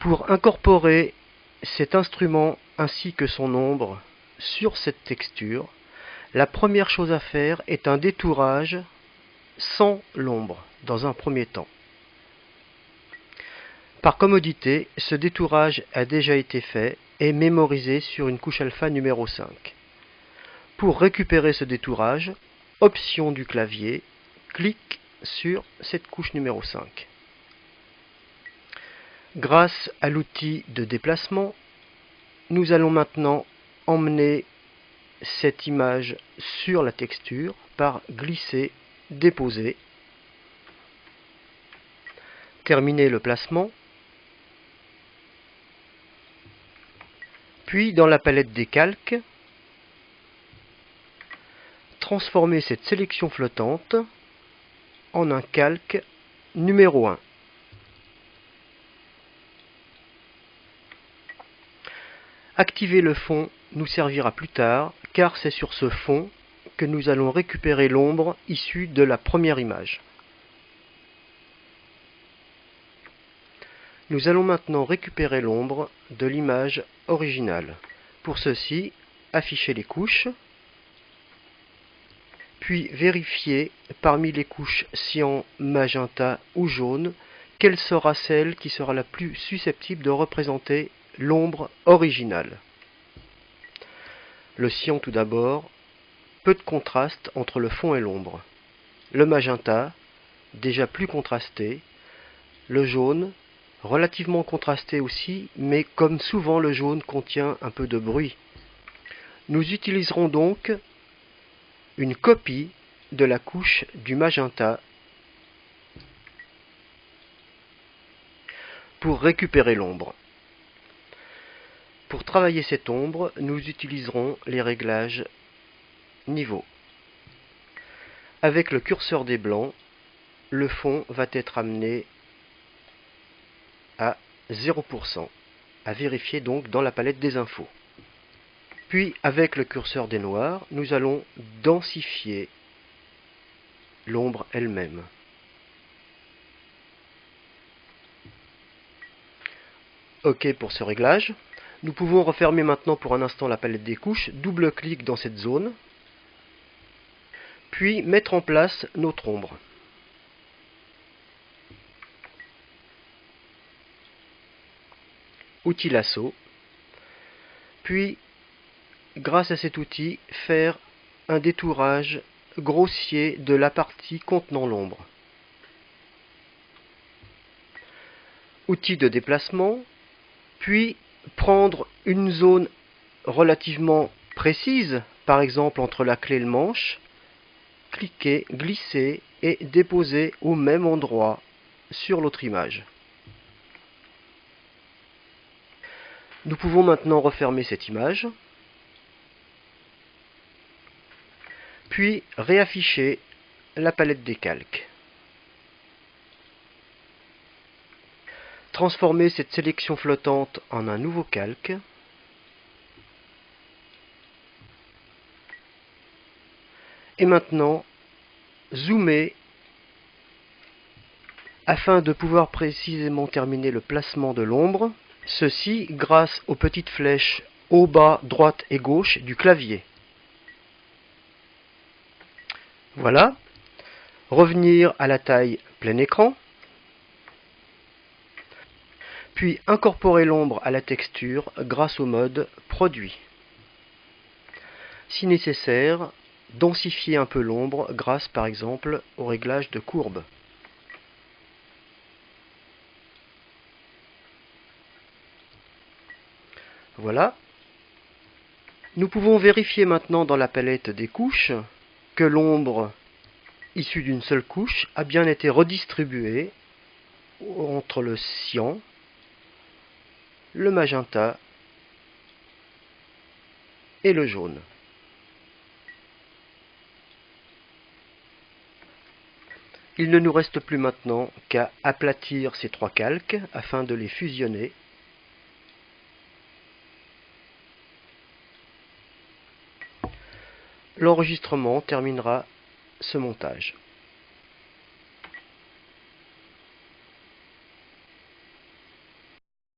Pour incorporer cet instrument ainsi que son ombre sur cette texture, la première chose à faire est un détourage sans l'ombre dans un premier temps. Par commodité, ce détourage a déjà été fait et mémorisé sur une couche alpha numéro 5. Pour récupérer ce détourage, option du clavier, clique sur cette couche numéro 5. Grâce à l'outil de déplacement, nous allons maintenant emmener cette image sur la texture par glisser, déposer, terminer le placement, puis dans la palette des calques, transformer cette sélection flottante en un calque numéro 1. Activer le fond nous servira plus tard, car c'est sur ce fond que nous allons récupérer l'ombre issue de la première image. Nous allons maintenant récupérer l'ombre de l'image originale. Pour ceci, afficher les couches, puis vérifier parmi les couches cyan, magenta ou jaune, quelle sera celle qui sera la plus susceptible de représenter l'ombre originale. Le cyan tout d'abord, peu de contraste entre le fond et l'ombre. Le magenta, déjà plus contrasté. Le jaune, relativement contrasté aussi, mais comme souvent le jaune contient un peu de bruit. Nous utiliserons donc une copie de la couche du magenta pour récupérer l'ombre. Pour travailler cette ombre, nous utiliserons les réglages niveau. Avec le curseur des blancs, le fond va être amené à 0%, à vérifier donc dans la palette des infos. Puis avec le curseur des noirs, nous allons densifier l'ombre elle-même. OK pour ce réglage. Nous pouvons refermer maintenant pour un instant la palette des couches, double-clic dans cette zone, puis mettre en place notre ombre. Outil lasso, puis grâce à cet outil, faire un détourage grossier de la partie contenant l'ombre. Outil de déplacement, puis prendre une zone relativement précise, par exemple entre la clé et le manche, cliquer, glisser et déposer au même endroit sur l'autre image. Nous pouvons maintenant refermer cette image, puis réafficher la palette des calques. Transformer cette sélection flottante en un nouveau calque. Et maintenant, zoomer afin de pouvoir précisément terminer le placement de l'ombre. Ceci grâce aux petites flèches haut, bas, droite et gauche du clavier. Voilà. Revenir à la taille plein écran. Puis incorporer l'ombre à la texture grâce au mode Produit. Si nécessaire, densifier un peu l'ombre grâce par exemple au réglage de courbe. Voilà. Nous pouvons vérifier maintenant dans la palette des couches que l'ombre issue d'une seule couche a bien été redistribuée entre le cyan, le magenta et le jaune. Il ne nous reste plus maintenant qu'à aplatir ces trois calques afin de les fusionner. L'enregistrement terminera ce montage.